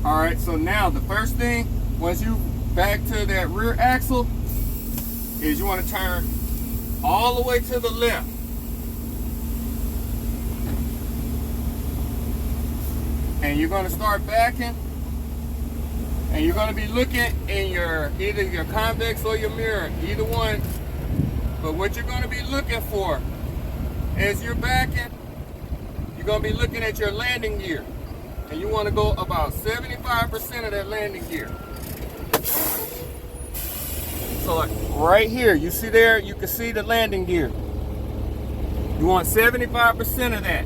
All right, so now the first thing, once you back to that rear axle, is you want to turn all the way to the left. And you're going to start backing, and you're going to be looking in either your convex or your mirror, either one. But what you're going to be looking for as you're backing, you're going to be looking at your landing gear. And you want to go about 75% of that landing gear. So like right here, you see there, you can see the landing gear. You want 75% of that.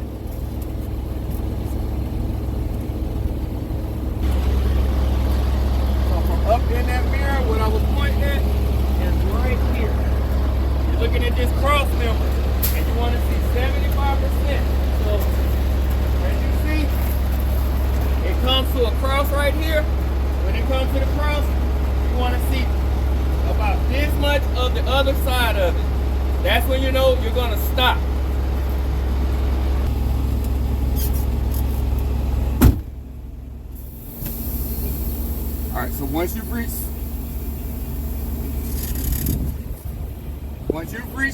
So from up in that mirror, what I was pointing at is right here. You're looking at this cross member, and you want to see 75%. So as you see, it comes to a cross right here. When it comes to the cross, you want to see about this much of the other side of it. That's when you know you're going to stop. All right, so once you've reached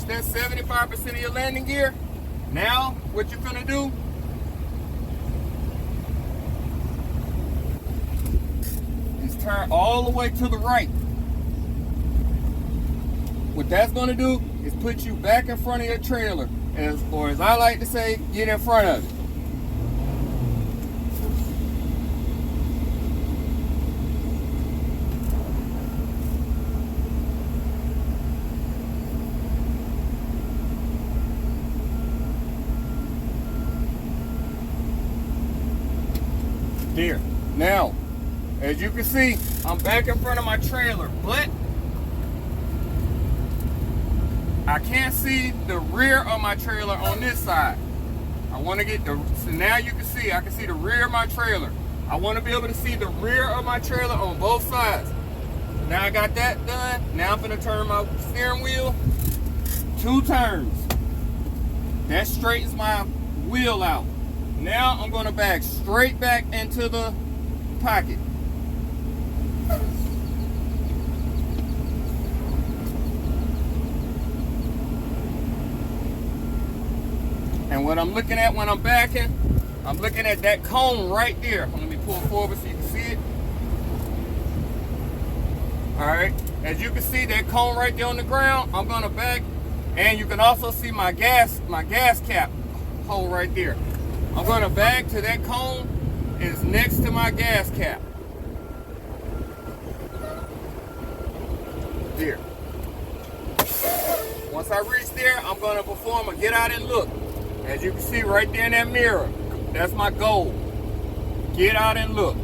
that 75% of your landing gear, now what you're going to do is turn all the way to the right. What that's going to do is put you back in front of your trailer, or as I like to say, get in front of it. There. Now, as you can see, I'm back in front of my trailer, but I can't see the rear of my trailer on this side. I want to get so now you can see, I can see the rear of my trailer. I want to be able to see the rear of my trailer on both sides. Now I got that done. Now I'm going to turn my steering wheel 2 turns. That straightens my wheel out. Now I'm going to back straight back into the pocket. And what I'm looking at when I'm backing, I'm looking at that cone right there. Let me pull forward so you can see it. All right, as you can see that cone right there on the ground, I'm gonna back, and you can also see my gas cap hole right there. I'm gonna back to that cone is next to my gas cap. There. Once I reach there, I'm gonna perform a get out and look. As you can see right there in that mirror, that's my goal. Get out and look.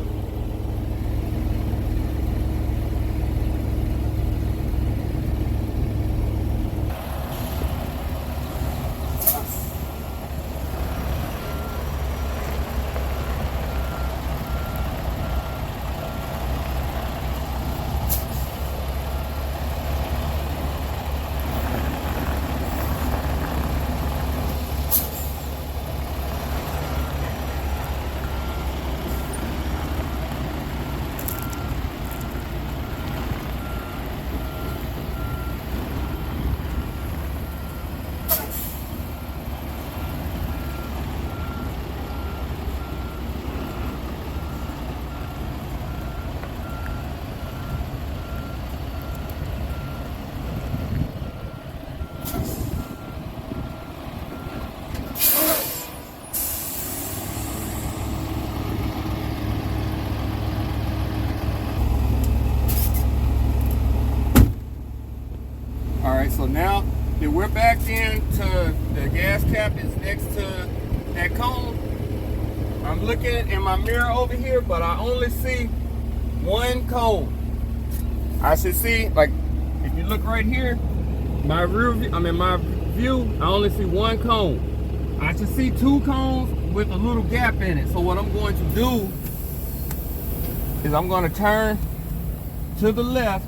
So now that we're back into the gas cap is next to that cone, I'm looking in my mirror over here, but I only see one cone. I should see, like, if you look right here, my view, I only see one cone. I should see 2 cones with a little gap in it. So what I'm going to do is I'm going to turn to the left,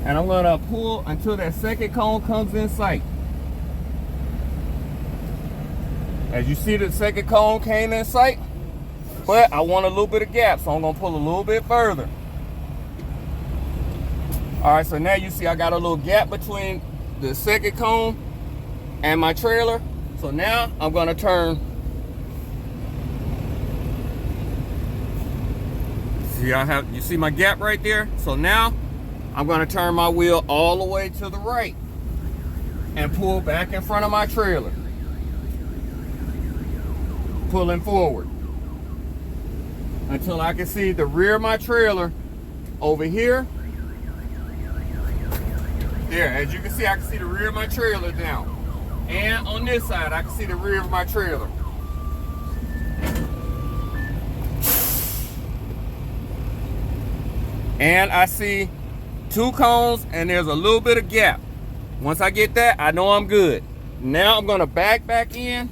and I'm gonna pull until that second cone comes in sight. As you see, the second cone came in sight. But I want a little bit of gap, so I'm gonna pull a little bit further. All right, so now you see I got a little gap between the second cone and my trailer. So now I'm gonna turn. See, you see my gap right there? So now I'm gonna turn my wheel all the way to the right and pull back in front of my trailer. Pulling forward until I can see the rear of my trailer over here. There, as you can see, I can see the rear of my trailer now. And on this side, I can see the rear of my trailer. And I see 2 cones and there's a little bit of gap. Once I get that, I know I'm good. Now I'm gonna back in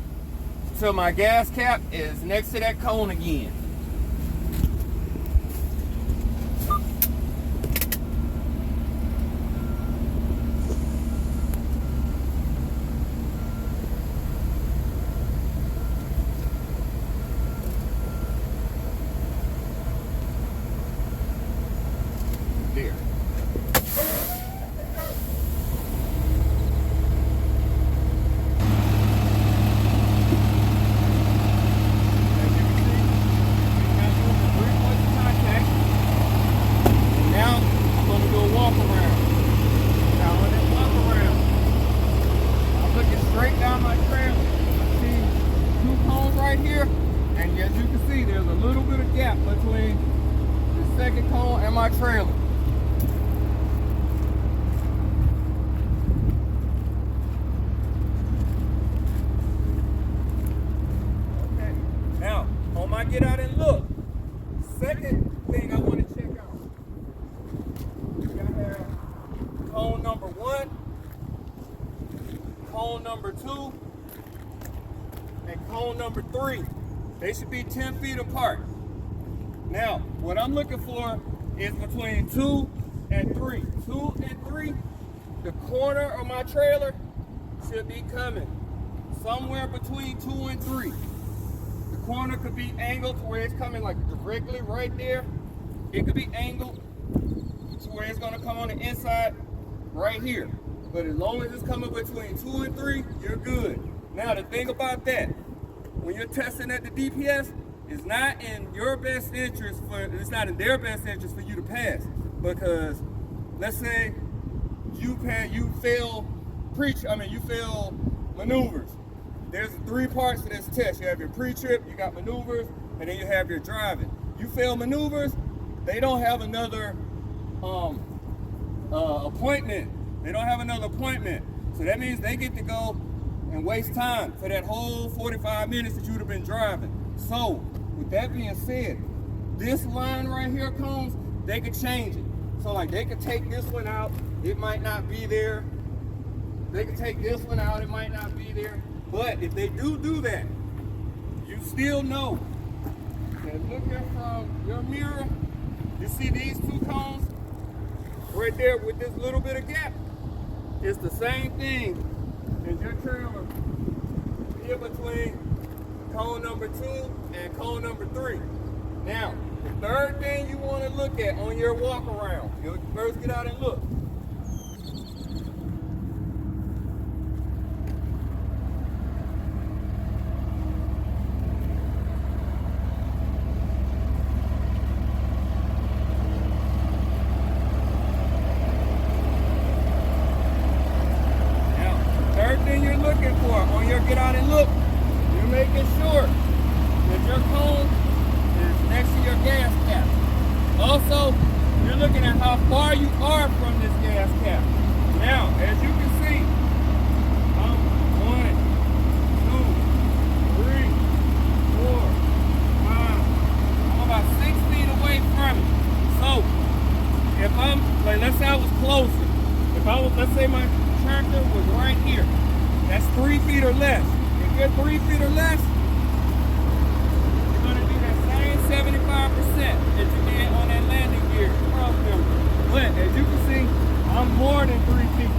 till my gas cap is next to that cone again. There. Between the second cone and my trailer. Okay, now on my get out and look, second thing I want to check out, you gotta have cone number 1, cone number 2, and cone number 3. They should be 10 feet apart. Now, what I'm looking for is between 2 and 3. 2 and 3, the corner of my trailer should be coming somewhere between 2 and 3. The corner could be angled to where it's coming like directly right there. It could be angled to where it's gonna come on the inside right here. But as long as it's coming between 2 and 3, you're good. Now, the thing about that, when you're testing at the DPS, it's not in your best interest it's not in their best interest for you to pass, because let's say you fail maneuvers. There's 3 parts to this test. You have your pre-trip, you got maneuvers, and then you have your driving. You fail maneuvers, they don't have another appointment. They don't have another appointment. So that means they get to go and waste time for that whole 45 minutes that you'd have been driving. So, with that being said, this line right here, cones, they could change it. So like they could take this one out, it might not be there. They could take this one out, it might not be there. But if they do that, you still know that looking from your mirror, you see these 2 cones right there with this little bit of gap. It's the same thing as your trailer here between cone number 2 and cone number 3. Now, the third thing you want to look at on your walk around, you first get out and look. Now, the third thing you're looking for on your get out and look, you're making sure that your cone is next to your gas cap. Also, you're looking at how far you are from this gas cap. Now, as you can see, I'm 1, 2, 3, 4, 5. I'm about 6 feet away from it. So, if I'm, like, let's say I was closer. Let's say my tractor was right here. That's 3 feet or less. If you're 3 feet or less, you're gonna do that same 75% that you did on that landing gear cross member. But as you can see, I'm more than 3 feet.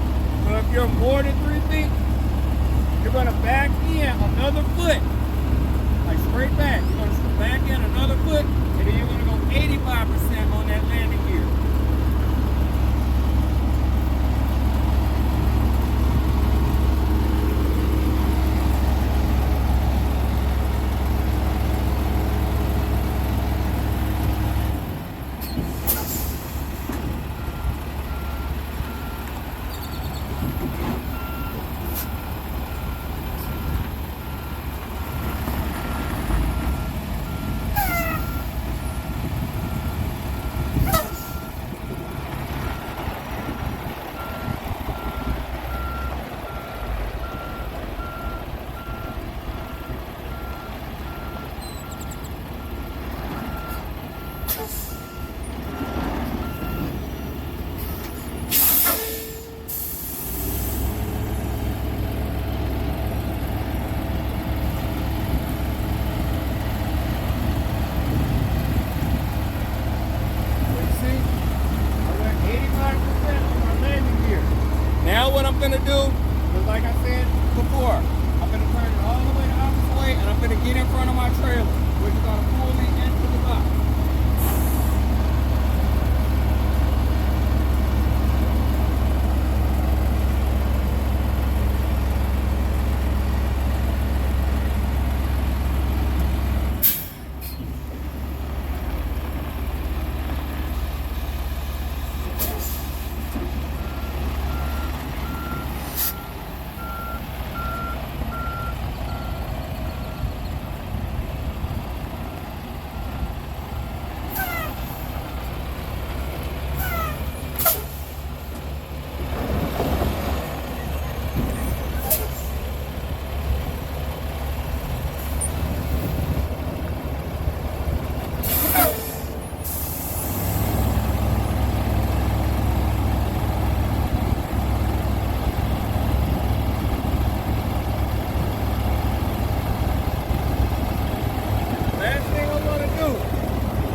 So if you're more than 3 feet, you're gonna back in another foot, like straight back. You're gonna back in another finna do is, like I said before, I'm finna turn it all the way the opposite way, and I'm finna get in front of my trailer, which is gonna pull me into the box.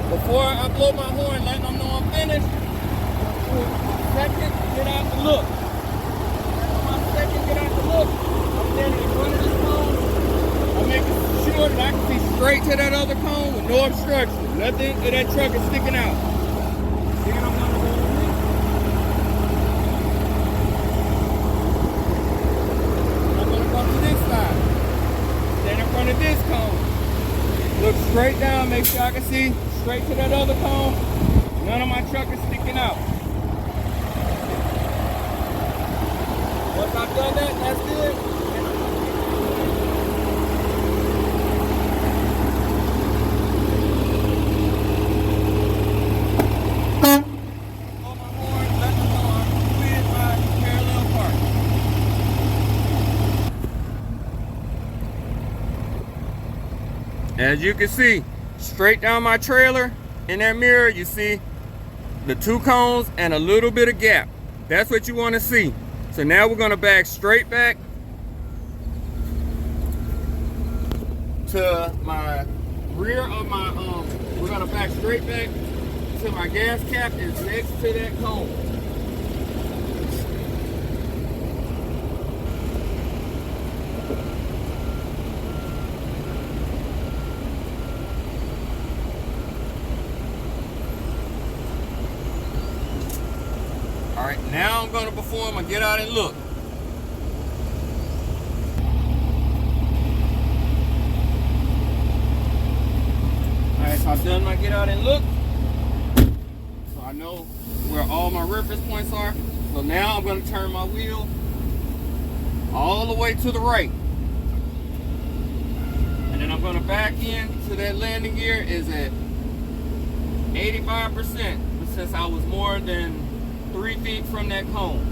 Before I blow my horn, letting them know I'm finished, second, get out the look. My second, get out the look. I'm standing in front of this cone. I'm making sure that I can see straight to that other cone with no obstruction. Nothing of that truck is sticking out. Then I'm gonna go over here. I'm gonna come to this side. Stand in front of this cone. Look straight down, make sure I can see straight to that other cone. None of my truck is sticking out. Once I've done that, that's good. Blow my horn, let them know I'm completed my parallel park. As you can see, straight down my trailer, in that mirror, you see the two cones and a little bit of gap. That's what you want to see. So now we're going to back straight back to my rear of my, we're going to back straight back to my gas cap is next to that cone. Alright, now I'm going to perform a get out and look. Alright, so I've done my get out and look. So I know where all my reference points are. So now I'm going to turn my wheel all the way to the right. And then I'm going to back in to that landing gear is at 85% since I was more than 3 feet from that cone.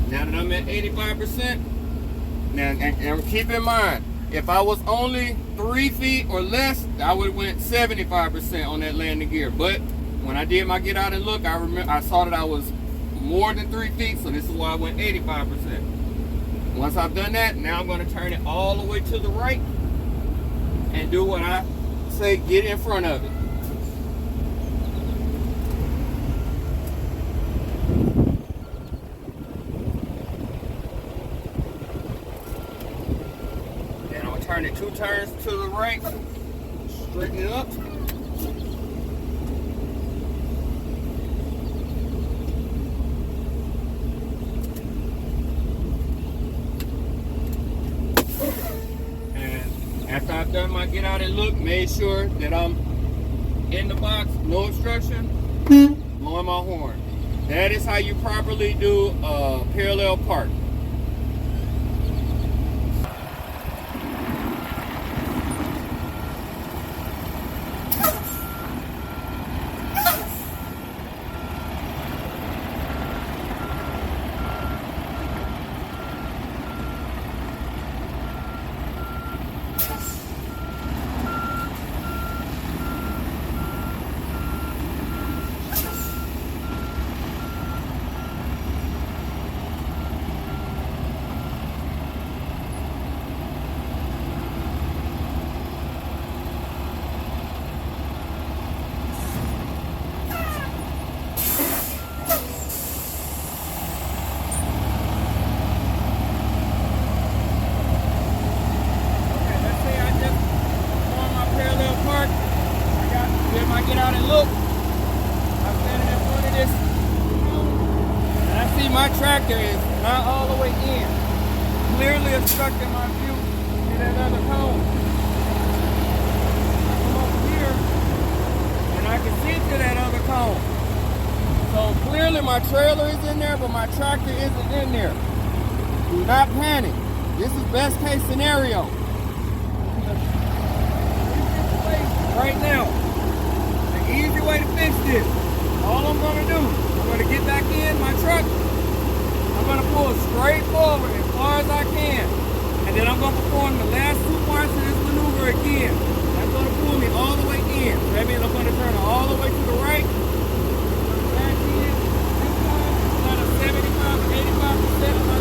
Now that I'm at 85%, now and keep in mind, if I was only 3 feet or less, I would have went 75% on that landing gear. But when I did my get out and look, I saw that I was more than 3 feet, so this is why I went 85%. Once I've done that, now I'm going to turn it all the way to the right and do what I say, get in front of it. Then I'm going to turn it 2 turns to the right, straighten it up. After I've done my get out and look, made sure that I'm in the box, no obstruction, blowing my horn. That is how you properly do a parallel park. in. Clearly obstructing my view to that other cone. I come over here and I can see to that other cone. So clearly my trailer is in there, but my tractor isn't in there. Do not panic. This is best case scenario. Right now, the easy way to fix this, all I'm gonna do, I'm gonna get back in my truck, I'm gonna pull straight forward as far as I can, and then I'm gonna perform the last 2 parts of this maneuver again. That's gonna pull me all the way in. So that means I'm gonna turn all the way to the right, back in, this time, about a 75 or 85% of my